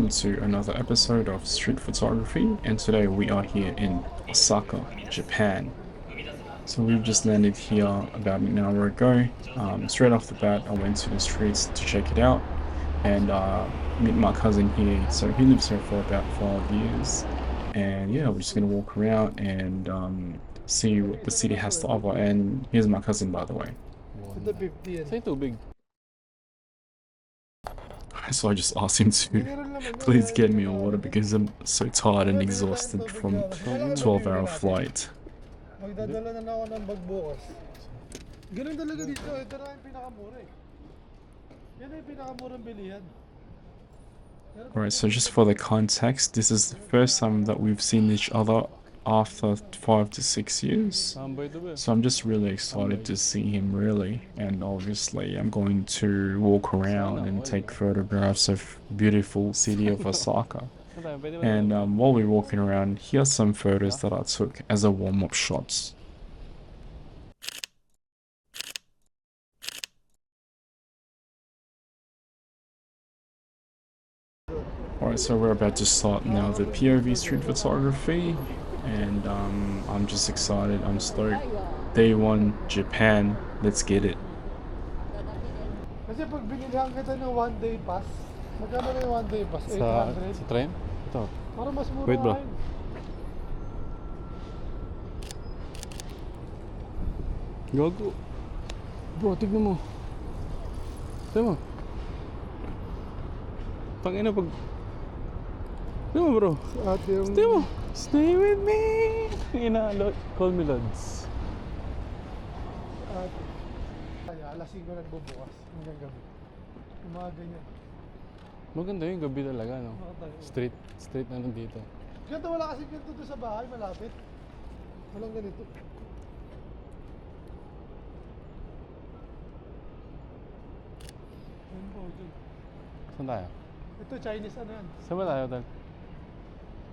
welcome to another episode of Street Photography, and today we are here in Osaka, Japan. So we've just landed here about an hour ago. Straight off the bat I went to the streets to check it out and meet my cousin here. So he lives here for about 5 years, and yeah, we're just gonna walk around and see what the city has to offer. And here's my cousin, by the way. Say tubig. So I just asked him to please get me a water because I'm so tired and exhausted from 12-hour flight. Magdadala na ako ng bag bukas. Ganun talaga dito. Ito na yung pinakamura eh. Yan na yung pinakamurang bilihan. Alright, so just for the context, this is the first time that we've seen each other after 5 to 6 years. So I'm just really excited to see him really, and obviously I'm going to walk around and take photographs of beautiful city of Osaka. And while we're walking around, here's some photos that I took as a warm-up shots. Alright, so we're about to start now the POV street photography, and I'm just excited, I'm stoked. Day 1, Japan, let's get it. Kasi pag binilihan kita ng one day pass, magkano na yung one day pass? 800? Sa train? Ito. Para mas mura Wait, bro. nga yun. Gago. Bro, tignan mo. Tignan mo. Tangina pag... Tignan mo bro. Si ate yung... Tignan mo. Stay with me. Call me Lods. Ate. Kaya alas 5 nagbubukas hanggang gabi. Yung mga ganyan. Maganda yung gabi talaga, no? Makatayo. Straight na nandito. Ganito wala kasi ganito doon sa bahay, malapit. Walang ganito. Ayun po, dun. Saan tayo? Ito, Chinese ano yan? Saan ba tayo, Tal?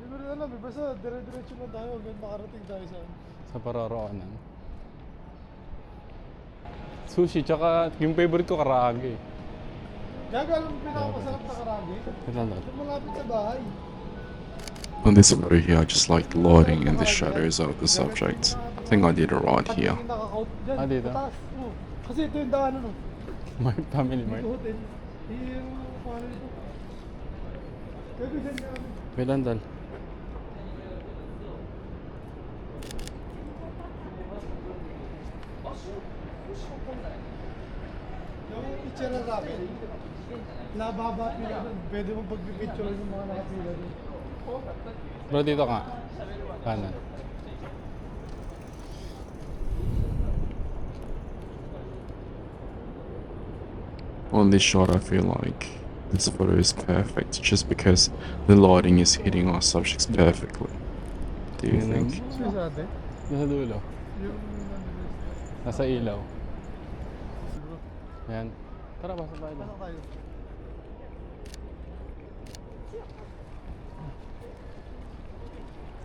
Hindi ko rin alam eh, basta dire-diretso lang tayo hanggang makarating tayo sa... Sa Paroroonan. Sushi, tsaka yung favorite ko, karaage. Gago, alam mo pinakamasarap na karage? Ito lang. Ito malapit sa bahay. On this photo here, I just like the lighting and the shadows of the subject. I think I did it right here. Pag nakakount dyan, Ah, dito? pataas. Oo. Kasi ito yung daanan oh. My family Dito mart. hotel. Yung paano ito? Gago dyan namin. Wait lang, Tal. Yung itsura namin, lababa at nila doon. Pwede mong pagpipicture yung mga nakapila doon. Bro, dito ka. Kanan. On this shot, I feel like this photo is perfect just because the lighting is hitting our subjects perfectly. Do you think? Sino sa atin? Nasa dulo. Yung... Nasa ilaw. Ayan. Tara, pasok tayo. Pasok tayo.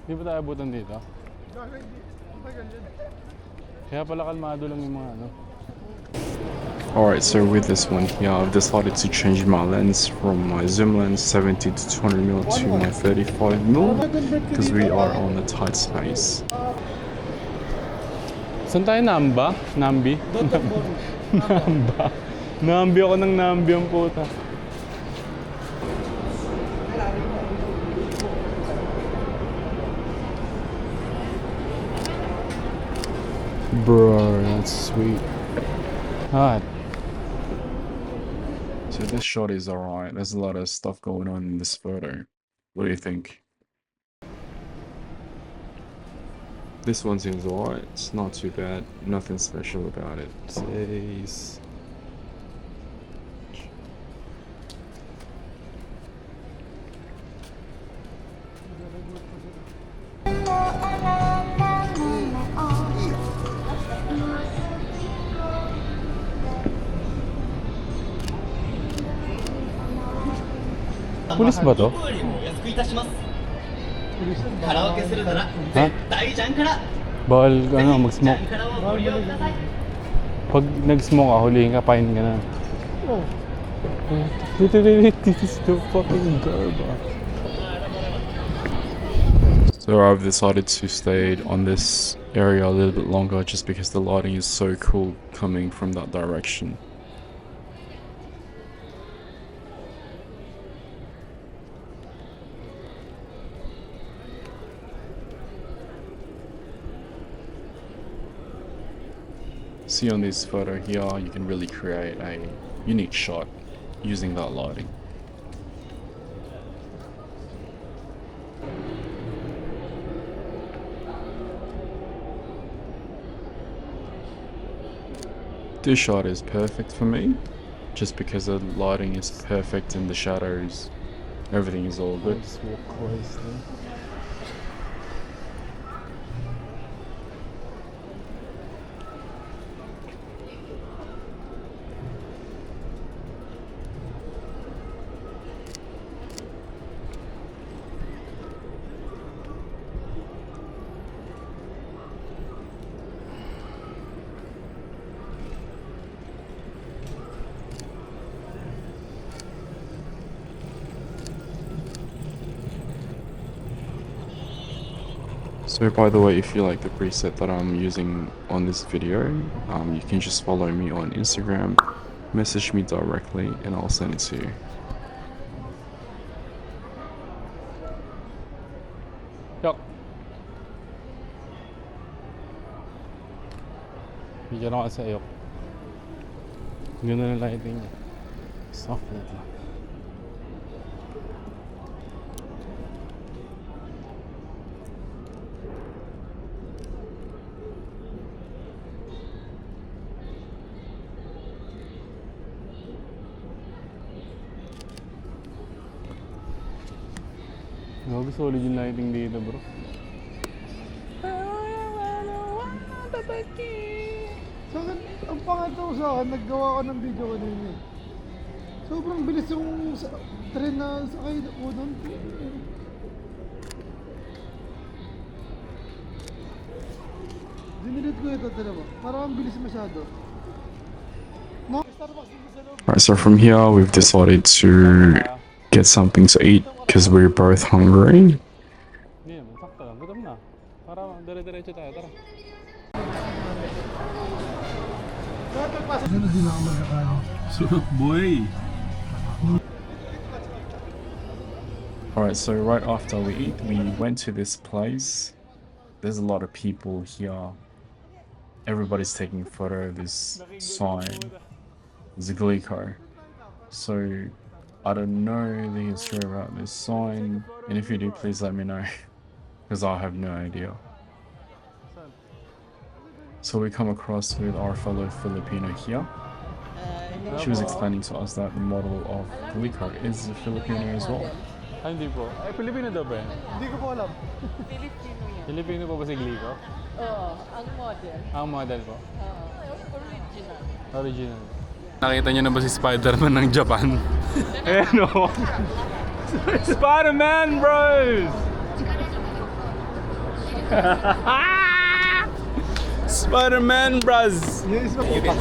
Di ba tayo abutan dito? Gago hindi. Ang tagal yun. Kaya pala kalmado lang yung mga ano. Alright, so with this one here, I've decided to change my lens from my zoom lens 70 to 200mm to my 35mm because we are on a tight space. Saan tayo? Namba? Nambi? Namba. Nambi ako ng Nambi ang puta. Bro, that's sweet. Hot. So this shot is alright. There's a lot of stuff going on in this photo. What do you think? This one seems alright. It's not too bad. Nothing special about it. Says. Pulis ba to? Ha? Bawal ano, mag-smoke. Pag nag-smoke ka, hulihin ka, fine ka na. Oh. This is the fucking garbage. So I've decided to stay on this area a little bit longer just because the lighting is so cool coming from that direction. See on this photo here, you can really create a unique shot using that lighting. This shot is perfect for me, just because the lighting is perfect and the shadows, everything is all good. Just walk closely. So by the way, if you like the preset that I'm using on this video, you can just follow me on Instagram, message me directly, and I'll send it to you. Yok. Bigyan ako sa iyo. Ganda ng lighting niya. Soft light lang. Grabe solid yung lighting dito, bro. Sa akin, ang pangatlo sa akin, naggawa ko ng video kanina eh. Sobrang bilis yung train na sakay ko doon. Dinilit ko ito, talaga. Parang ang bilis masyado. No? Starbucks dito sa loob. Alright, so from here we've decided to get something to eat because we're both hungry. Hindi naman, sakto lang. Gutom na. Para dire-diretso tayo, tara. Ano din ako magkakain? Boy! Alright, so right after we eat, we went to this place. There's a lot of people here. Everybody's taking a photo of this sign. It's a Glico. So I don't know the history about this sign, and if you do, please let me know, because I have no idea. So we come across with our fellow Filipino here. She was explaining to us that the model of Glico is a Filipino as well. Ay, hindi po. Ay, Pilipino daw ba yan? Hindi ko po alam. Filipino yan. Pilipino po ba si Glico? Oo, ang model. Ang model po. Original. Original. Nakita niyo na ba si Spider-Man ng Japan? Ayan o! Spider-Man bros! Spider-Man bros! Yes, ano kaya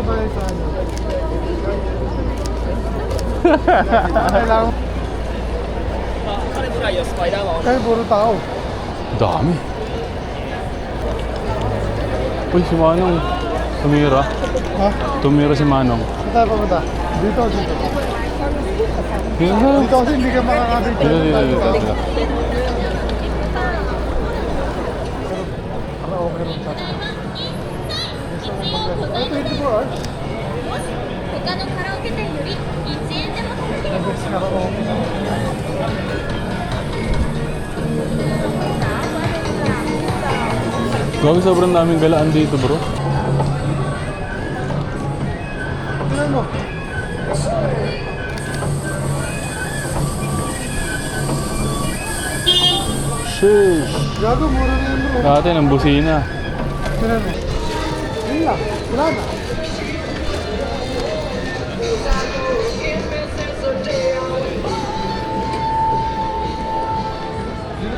ba yung sa ano? Kailangan kaya puro tao. Dami! Uy, si Manong. Tumira. Ha? Tumira si Manong. Saan tayo pumunta? Dito, dito. Dito. Dito kasi hindi ka makakabit. Dito. Ano, okay rin sa atin. Ay, 24 hours. 他のカラオケ店より1円でも楽しめます。 Grabe, sobrang daming galaan dito, bro. Tignan mo. Sheesh! Gago, mura na yun bro. Dati ng busina. Tignan mo. Yun lang. Wala na.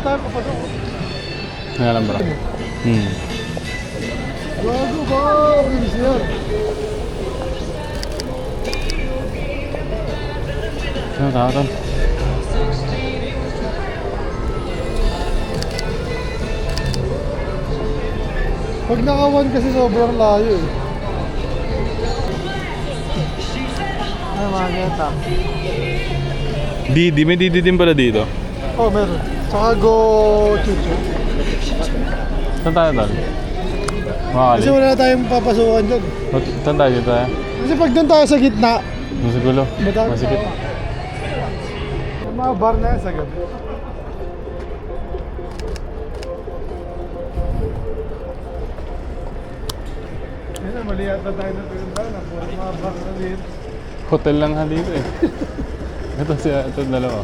tayo papasok. Nga lang bro. Bago ba? Bilis yan. Ano tawag? Pag nakawan kasi sobrang layo eh. Ay, mga gata. Didi, may Didi din pala dito. Oh, meron. Saka go chuchu. Saan tayo tol? Makakali. Kasi wala na tayong papasukan dyan. Saan tayo dito tayo? Kasi pag doon tayo sa gitna, Masigulo. madami Masikip. Yung mga bar na yan sa gabi. Ayun na, mali yata tayo na pinuntahan. Mga bar na dito. Hotel lang ha dito eh. Ito dalawa.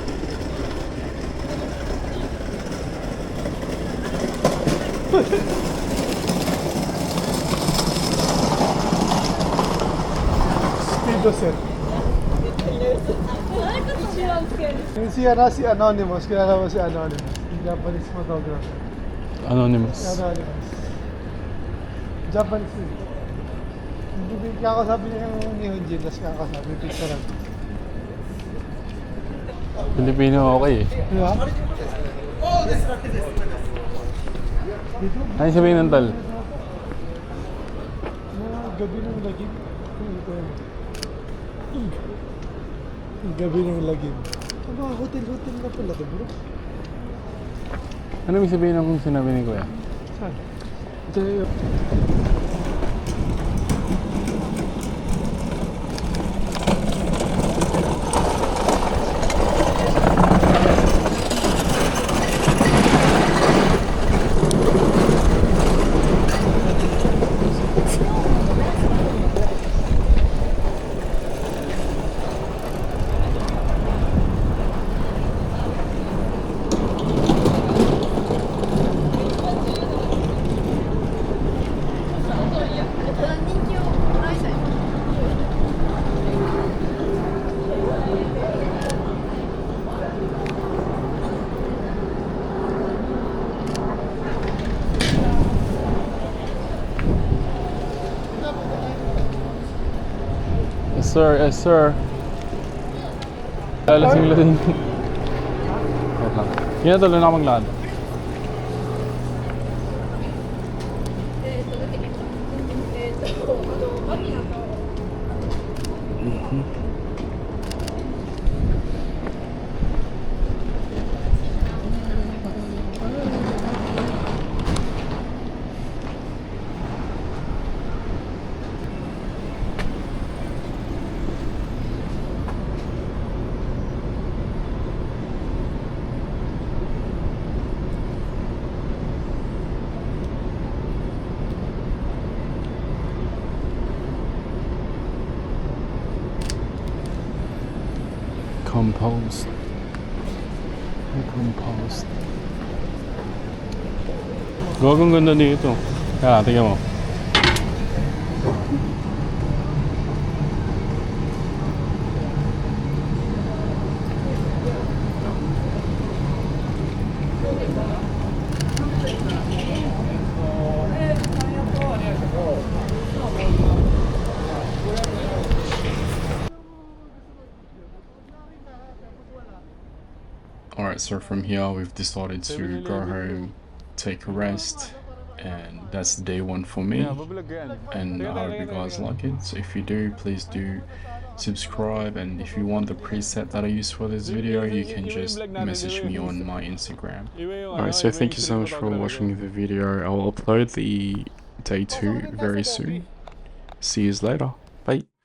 Speedo set. Si Anonymous, kilala mo si Anonymous. Japanese photographer. Anonymous. Anonymous. Japanese eh. Hindi kakasabi niya yung Nihon Jin, tapos kakasabi picture lang. Pilipino okay eh. Di ba? Ano sabihin ng tal? Gabi ng lagim. Gabi ng lagim. Aba, hotel na pala to bro. Ano ibig sabihin ng sinabi ni Kuya? Saan? Ito yun. Yes sir, yes sir. Lasing. Wait lang. Yun na tuloy na ako maglakad. Compost. Gagawang ganda dito. Kaya, tingnan mo. Alright, so from here we've decided to go home, take a rest, and that's day one for me, and I hope you guys like it. So if you do, please do subscribe, and if you want the preset that I use for this video, you can just message me on my Instagram. Alright, so thank you so much for watching the video. I'll upload the day 2 very soon. See you later. Bye.